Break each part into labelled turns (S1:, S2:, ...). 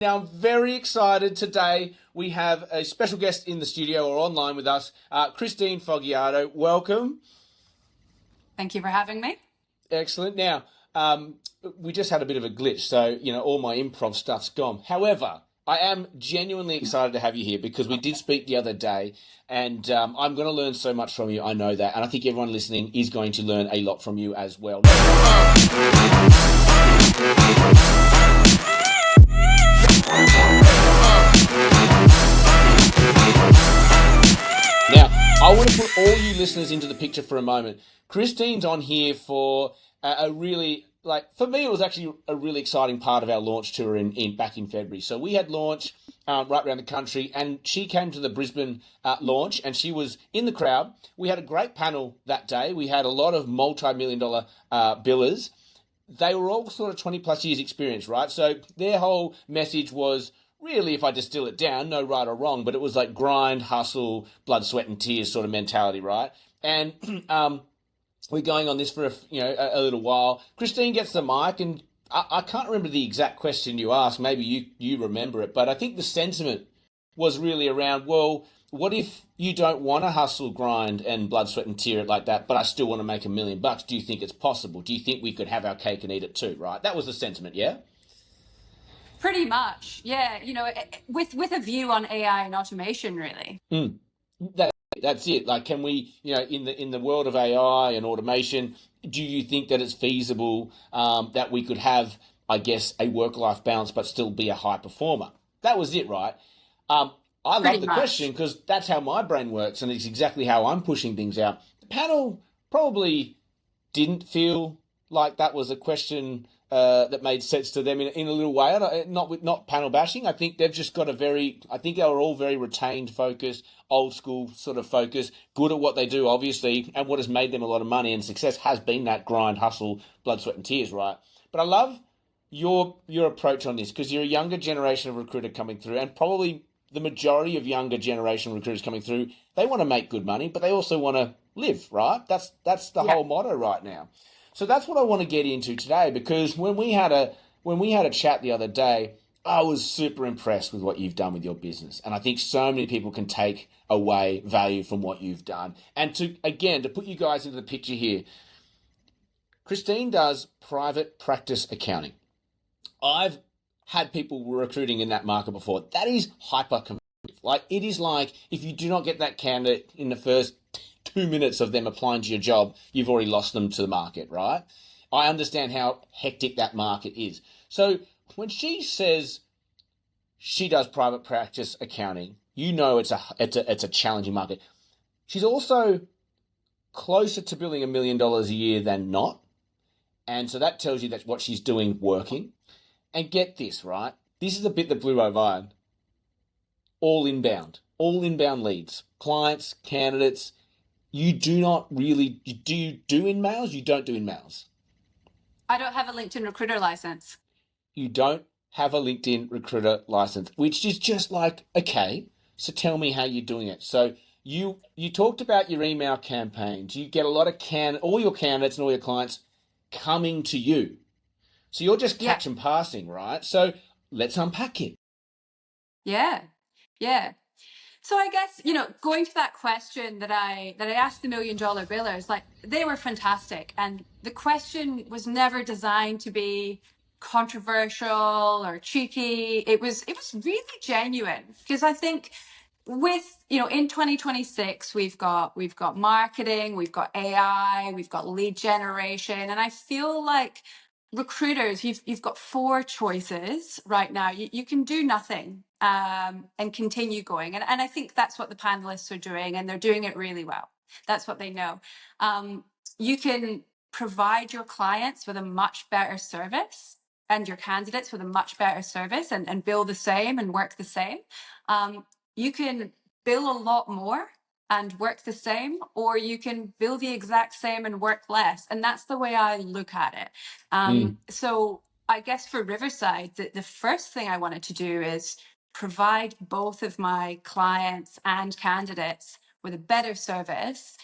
S1: Now, I'm very excited today. We have a special guest in the studio or online with us, Christine Foggiato. Welcome.
S2: Thank you for having me.
S1: Excellent. Now, we just had a bit of a glitch, so, all my improv stuff's gone. However, I am genuinely excited to have you here because we did speak the other day, and I'm going to learn so much from you. I know that. And I think everyone listening is going to learn a lot from you as well. Now, I want to put all you listeners into the picture for a moment. Christine's on here for a really, for me, it was actually a really exciting part of our launch tour back in February. So we had launch right around the country, and she came to the Brisbane launch, and she was in the crowd. We had a great panel that day. We had a lot of multi-million-dollar billers. They were all sort of 20 plus years experience, right? So their whole message was really, if I distill it down, no right or wrong, but it was like grind, hustle, blood, sweat, and tears sort of mentality, right? And we're going on this for a little while. Christine gets the mic, and I can't remember the exact question you asked. Maybe you remember it, but I think the sentiment was really around, well, what if you don't want to hustle, grind, and blood, sweat, and tear it like that, but I still want to make $1,000,000? Do you think it's possible? Do you think we could have our cake and eat it too, right? That was the sentiment, yeah?
S2: Pretty much, yeah. With a view on AI and automation, really.
S1: Mm. That's it. Like, can we, in the world of AI and automation, do you think that it's feasible that we could have, I guess, a work-life balance but still be a high performer? That was it, right? I love
S2: Pretty
S1: the question
S2: much.
S1: because that's how my brain works, and it's exactly how I'm pushing things out. The panel probably didn't feel like that was a question that made sense to them in a little way. Not panel bashing. I think they've just got I think they were all very retained focus, old school sort of focus, good at what they do, obviously, and what has made them a lot of money and success has been that grind, hustle, blood, sweat, and tears, right? But I love your approach on this because you're a younger generation of recruiter coming through, and probably the majority of younger generation recruiters coming through, they want to make good money, but they also want to live, right? That's the
S2: Yeah.
S1: whole motto right now. So that's what I want to get into today because when we had a chat the other day, I was super impressed with what you've done with your business. And I think so many people can take away value from what you've done. And to put you guys into the picture here, Christine does private practice accounting. I've had people recruiting in that market before. That is hyper competitive. Like, it is like if you do not get that candidate in the first 2 minutes of them applying to your job, you've already lost them to the market, right? I understand how hectic that market is. So when she says she does private practice accounting, it's a challenging market. She's also closer to billing $1,000,000 a year than not. And so that tells you that what she's doing working. And get this, right? This is the bit that blew my mind. All inbound leads, clients, candidates. You do not really, do you do in mails? You don't do in mails.
S2: I don't have a LinkedIn recruiter license.
S1: You don't have a LinkedIn recruiter license, which is just like, okay, so tell me how you're doing it. So you talked about your email campaigns. You get a lot of all your candidates and all your clients coming to you. So you're just
S2: Yeah.
S1: catch and passing, right? So let's unpack it.
S2: Yeah. Yeah. So I guess, going to that question that I asked the $1,000,000 billers, like they were fantastic. And the question was never designed to be controversial or cheeky. It was really genuine because I think in 2026 we've got marketing, we've got AI, we've got lead generation, and I feel like recruiters, you've got four choices right now. You can do nothing and continue going, and I think that's what the panelists are doing, and they're doing it really well. That's what they know. You can provide your clients with a much better service and your candidates with a much better service and bill the same and work the same. You can bill a lot more and work the same, or you can bill the exact same and work less. And that's the way I look at it. So I guess for Riverside, the first thing I wanted to do is provide both of my clients and candidates with a better service,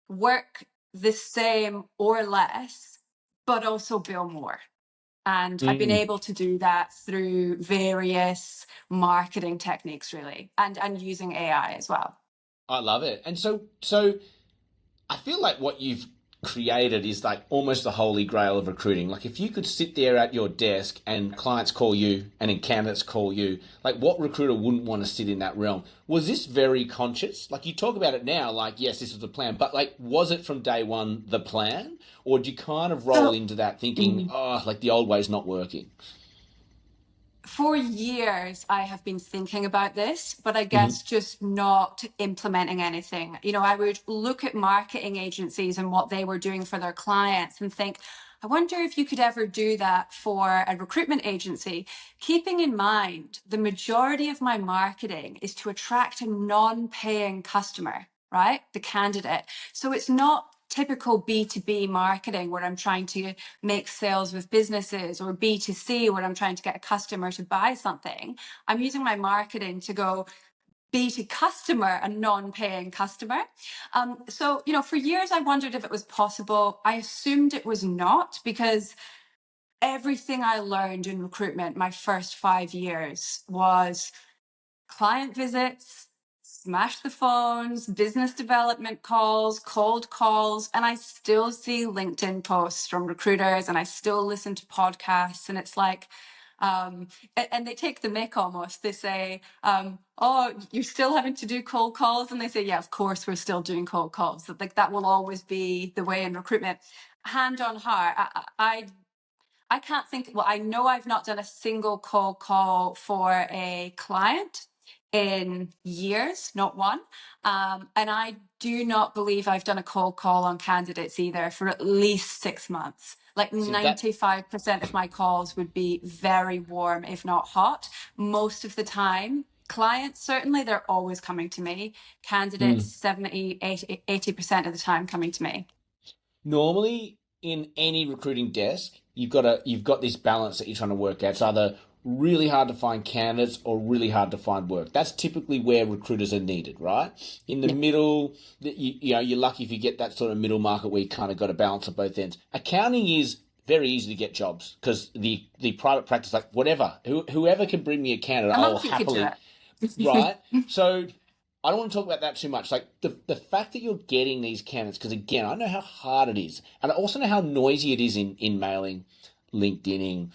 S2: work the same or less, but also bill more. And I've been able to do that through various marketing techniques, really, and using AI as well.
S1: I love it. And so I feel like what you've created is like almost the holy grail of recruiting. Like if you could sit there at your desk and clients call you and then candidates call you, like what recruiter wouldn't want to sit in that realm? Was this very conscious? Like you talk about it now, like, yes, this was the plan, but like, was it from day one the plan? Or did you kind of roll
S2: So,
S1: into that thinking, oh, like the old way's not working?
S2: for years, I have been thinking about this, but I
S1: Mm-hmm.
S2: guess just not implementing anything. I would look at marketing agencies and what they were doing for their clients and think, I wonder if you could ever do that for a recruitment agency, keeping in mind the majority of my marketing is to attract a non-paying customer, right? The candidate. So it's not typical B2B marketing where I'm trying to make sales with businesses, or B2C where I'm trying to get a customer to buy something. I'm using my marketing to go be to customer, a non-paying customer. So, for years I wondered if it was possible. I assumed it was not, because everything I learned in recruitment my first 5 years was client visits, smash the phones, business development calls, cold calls. And I still see LinkedIn posts from recruiters, and I still listen to podcasts. And it's like, and they take the mick almost. They say, oh, you're still having to do cold calls. And they say, yeah, of course, we're still doing cold calls. Like that will always be the way in recruitment. Hand on heart, I can't think, well, I know I've not done a single cold call for a client in years, not one. And I do not believe I've done a cold call on candidates either for at least 6 months. Like
S1: See that?
S2: 95% of my calls would be very warm, if not hot. Most of the time, clients, certainly, they're always coming to me. Candidates,
S1: Mm.
S2: 70, 80% of the time coming to me.
S1: Normally in any recruiting desk, you've got this balance that you're trying to work out. It's either really hard to find candidates or really hard to find work. That's typically where recruiters are needed, right? In the
S2: Yeah.
S1: middle, you're lucky if you get that sort of middle market where you kind of got a balance at both ends. Accounting is very easy to get jobs because the private practice, like whatever, whoever can bring me a candidate,
S2: A
S1: I will
S2: monkey could do
S1: happily,
S2: it.
S1: right? So I don't want to talk about that too much. Like the fact that you're getting these candidates, because again, I know how hard it is, and I also know how noisy it is in mailing, LinkedIning,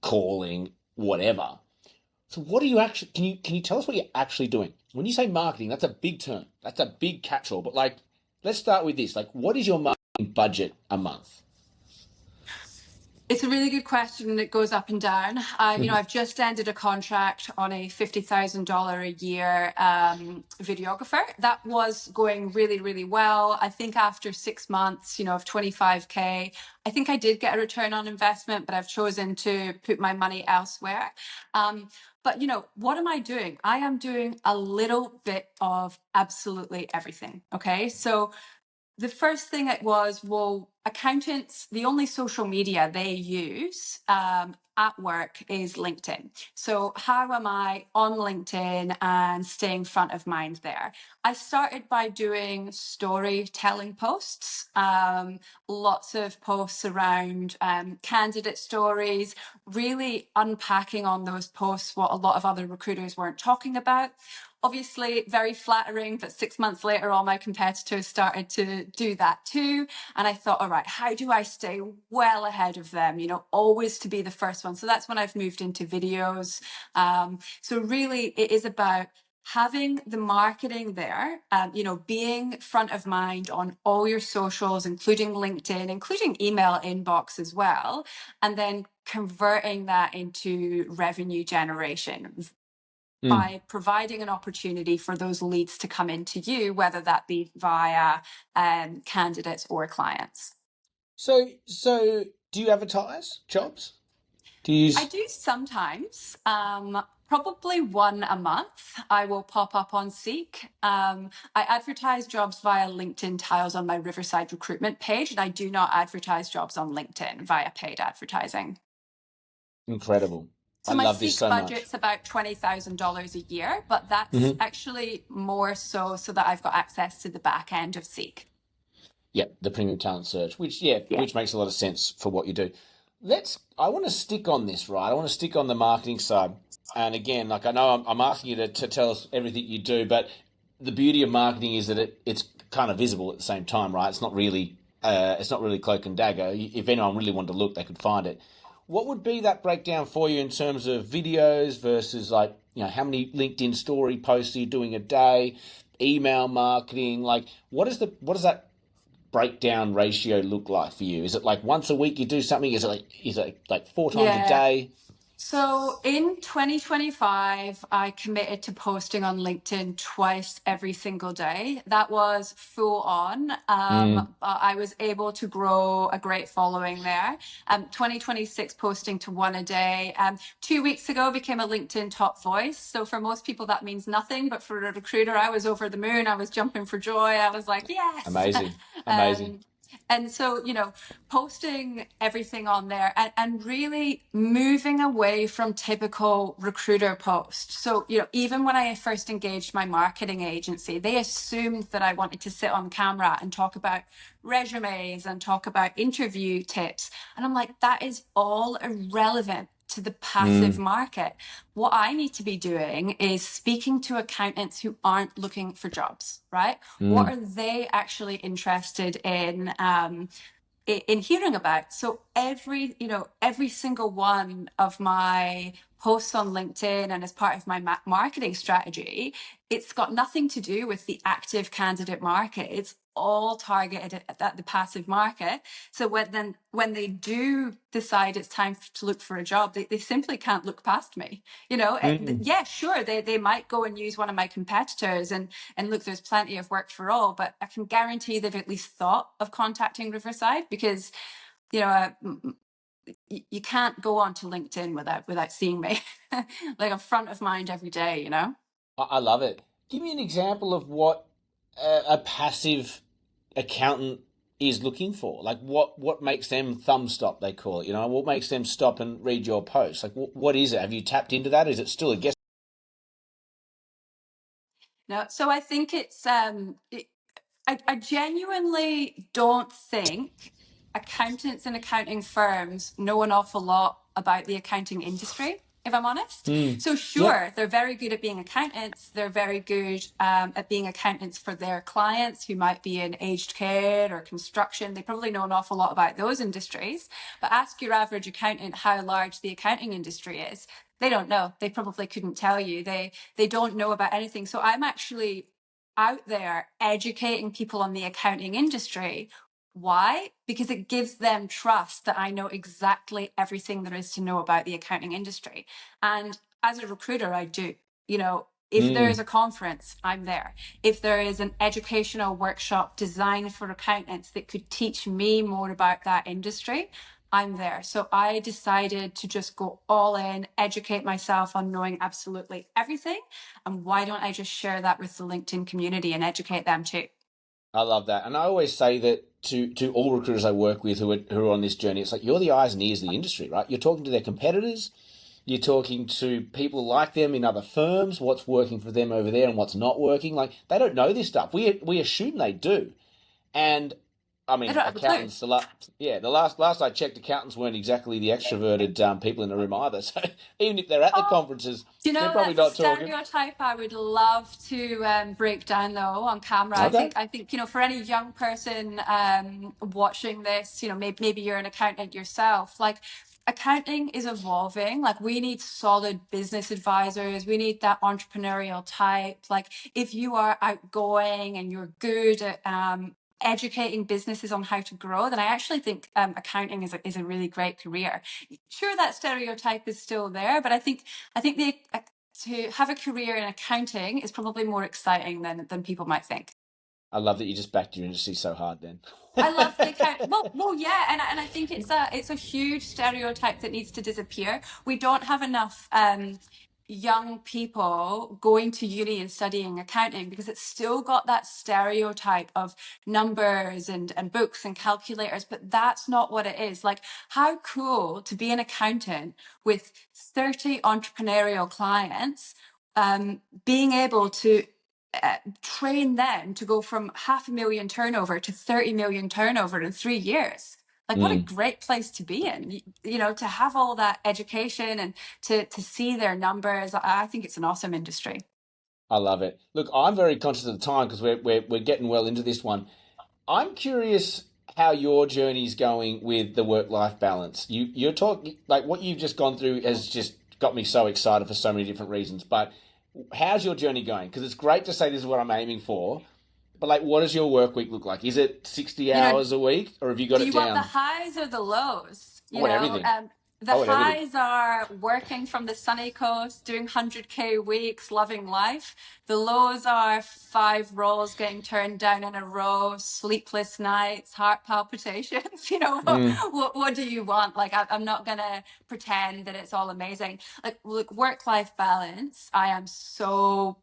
S1: calling, whatever. So what are you actually? Can you tell us what you're actually doing? When you say marketing, that's a big term. That's a big catch-all. But like, let's start with this. Like, what is your marketing budget a month?
S2: It's a really good question, and it goes up and down. I've just ended a contract on a $50,000 a year videographer. That was going really, really well. I think after 6 months, of 25K, I think I did get a return on investment, but I've chosen to put my money elsewhere. But what am I doing? I am doing a little bit of absolutely everything. Okay. So the first thing it was, well, accountants, the only social media they use at work is LinkedIn. So how am I on LinkedIn and staying front of mind there? I started by doing storytelling posts, lots of posts around candidate stories, really unpacking on those posts what a lot of other recruiters weren't talking about. Obviously, very flattering, but 6 months later, all my competitors started to do that too. And I thought, all right, how do I stay well ahead of them? Always to be the first one. So that's when I've moved into videos. So really, it is about having the marketing there, being front of mind on all your socials, including LinkedIn, including email inbox as well, and then converting that into revenue generation
S1: Mm.
S2: by providing an opportunity for those leads to come into you, whether that be via candidates or clients.
S1: So do you advertise jobs? Do you
S2: I
S1: use?
S2: do sometimes, probably one a month. I will pop up on Seek. I advertise jobs via LinkedIn tiles on my Riverside Recruitment page, and I do not advertise jobs on LinkedIn via paid advertising.
S1: Incredible. I
S2: So my
S1: love this
S2: Seek
S1: so much.
S2: budget's about $20,000 a year, but that's
S1: Hmm.
S2: actually more so that I've got access to the back end of Seek.
S1: Yeah, the premium talent search, which
S2: Yeah.
S1: which makes a lot of sense for what you do. I want to stick on this, right? I want to stick on the marketing side. And again, like I know I'm asking you to tell us everything you do, but the beauty of marketing is that it's kind of visible at the same time, right? It's not really cloak and dagger. If anyone really wanted to look, they could find it. What would be that breakdown for you in terms of videos versus like, how many LinkedIn story posts are you doing a day, email marketing? Like, what does that breakdown ratio look like for you? Is it like once a week you do something? Is it like four times a
S2: Yeah.
S1: day?
S2: So in 2025, I committed to posting on LinkedIn twice every single day. That was full on.
S1: Mm,
S2: But I was able to grow a great following there. 2026 posting to one a day. 2 weeks ago became a LinkedIn top voice. So for most people that means nothing, but for a recruiter, I was over the moon. I was jumping for joy. I was like, yes.
S1: amazing, amazing.
S2: um, and so, posting everything on there and really moving away from typical recruiter posts. So, even when I first engaged my marketing agency, they assumed that I wanted to sit on camera and talk about resumes and talk about interview tips. And I'm like, that is all irrelevant to the passive
S1: Mm,
S2: market. What I need to be doing is speaking to accountants who aren't looking for jobs, right? What
S1: mm,
S2: are they actually interested in hearing about? So every single one of my posts on LinkedIn and as part of my marketing strategy, it's got nothing to do with the active candidate market. It's all targeted at the passive market. So when they do decide it's time to look for a job, they simply can't look past me.
S1: mm.
S2: Yeah, sure, they might go and use one of my competitors and look, there's plenty of work for all, but I can guarantee they've at least thought of contacting Riverside because you know uh, you can't go onto LinkedIn without seeing me. Like I'm front of mind every day.
S1: I love it. Give me an example of what a passive accountant is looking for. Like what makes them thumb stop? They call it. What makes them stop and read your post? Like what is it? Have you tapped into that? Is it still a guess?
S2: No, so I think I genuinely don't think accountants and accounting firms know an awful lot about the accounting industry, if I'm honest.
S1: Mm.
S2: So,
S1: Yep.
S2: sure, they're very good at being accountants. They're very good at being accountants for their clients who might be in aged care or construction. They probably know an awful lot about those industries. But ask your average accountant how large the accounting industry is. They don't know. They probably couldn't tell you. They don't know about anything. So I'm actually out there educating people on the accounting industry. Why? Because it gives them trust that I know exactly everything there is to know about the accounting industry. And as a recruiter, I do. If there is
S1: Mm.
S2: a conference, I'm there. If there is an educational workshop designed for accountants that could teach me more about that industry, I'm there. So I decided to just go all in, educate myself on knowing absolutely everything. And why don't I just share that with the LinkedIn community and educate them too?
S1: I love that, and I always say that to all recruiters I work with who are on this journey. It's like you're the eyes and ears of the industry, right? You're talking to their competitors, you're talking to people like them in other firms, what's working for them over there and what's not working. Like they don't know this stuff. We assume they do, and I
S2: They
S1: mean
S2: don't have a clue.
S1: accountants. The last I checked, accountants weren't exactly the extroverted people in the room either. So even if they're at the
S2: Oh,
S1: conferences,
S2: do you
S1: they're
S2: know
S1: probably
S2: that's a
S1: not talking.
S2: stereotype I would love to break down though on camera. I
S1: Okay.
S2: think I think for any young person watching this, maybe you're an accountant yourself. Like accounting is evolving. Like we need solid business advisors. We need that entrepreneurial type. Like if you are outgoing and you're good at educating businesses on how to grow, then I actually think accounting is a really great career. Sure, that stereotype is still there, but I think to have a career in accounting is probably more exciting than people might think.
S1: I love that you just backed your industry so hard then.
S2: I love the account. Well, yeah, and I think it's a huge stereotype that needs to disappear. We don't have enough young people going to uni and studying accounting because it's still got that stereotype of numbers and books and calculators, but that's not what it is. Like, how cool to be an accountant with 30 entrepreneurial clients, being able to train them to go from 500,000 turnover to 30 million turnover in 3 years. Like, what a great place to be in, to have all that education and to see their numbers. I think it's an awesome industry.
S1: I love it. Look, I'm very conscious of the time because we're getting well into this one. I'm curious how your journey's going with the work-life balance. You're talking like what you've just gone through has just got me so excited for so many different reasons. But how's your journey going? Because it's great to say this is what I'm aiming for, but like, what does your work week look like? Is it 60
S2: You know,
S1: hours a week, or have you got
S2: do
S1: it
S2: you want the
S1: down?
S2: highs or the lows?
S1: I want everything.
S2: The
S1: I want everything.
S2: highs are working from the sunny coast, doing 100K weeks, loving life. The lows are 5 roles getting turned down in a row, sleepless nights, heart palpitations.
S1: Mm,
S2: What do you want? Like, I'm not going to pretend that it's all amazing. Like, look, work-life balance, I am so,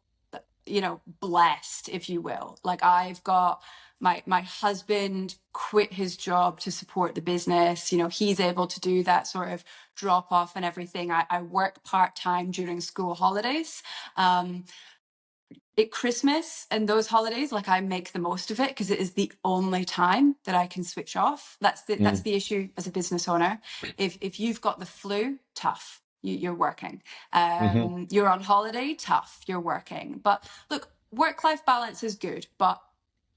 S2: blessed, if you will. Like, I've got my husband quit his job to support the business. He's able to do that sort of drop off and everything. I work part-time during school holidays. At Christmas and those holidays, like, I make the most of it because it is the only time that I can switch off. That's
S1: mm,
S2: the issue as a business owner. If you've got the flu, tough. You're working.
S1: hmm
S2: You're on holiday, tough. You're working. But look, work-life balance is good, but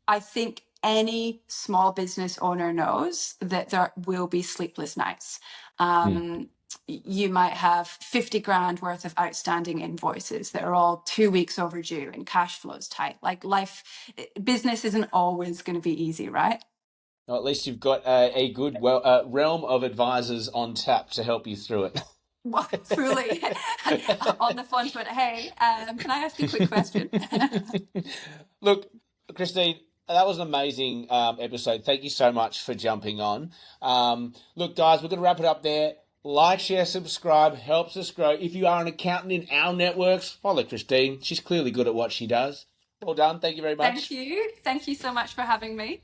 S2: I think any small business owner knows that there will be sleepless nights.
S1: mm.
S2: You might have 50 grand worth of outstanding invoices that are all 2 weeks overdue and cash flow's tight. Like, business isn't always going to be easy, right?
S1: Well, at least you've got a good realm of advisors on tap to help you through it.
S2: Well, truly. On the phone front, hey, can I ask a quick question?
S1: Look, Christine, that was an amazing episode. Thank you so much for jumping on. Look, guys, we're going to wrap it up there. Like, share, subscribe, helps us grow. If you are an accountant in our networks, follow Christine. She's clearly good at what she does. Well done. Thank you very
S2: Thank
S1: much.
S2: you. Thank you so much for having me.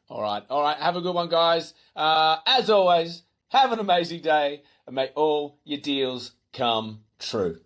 S1: All right. All right. Have a good one, guys. As always, have an amazing day and may all your deals come true.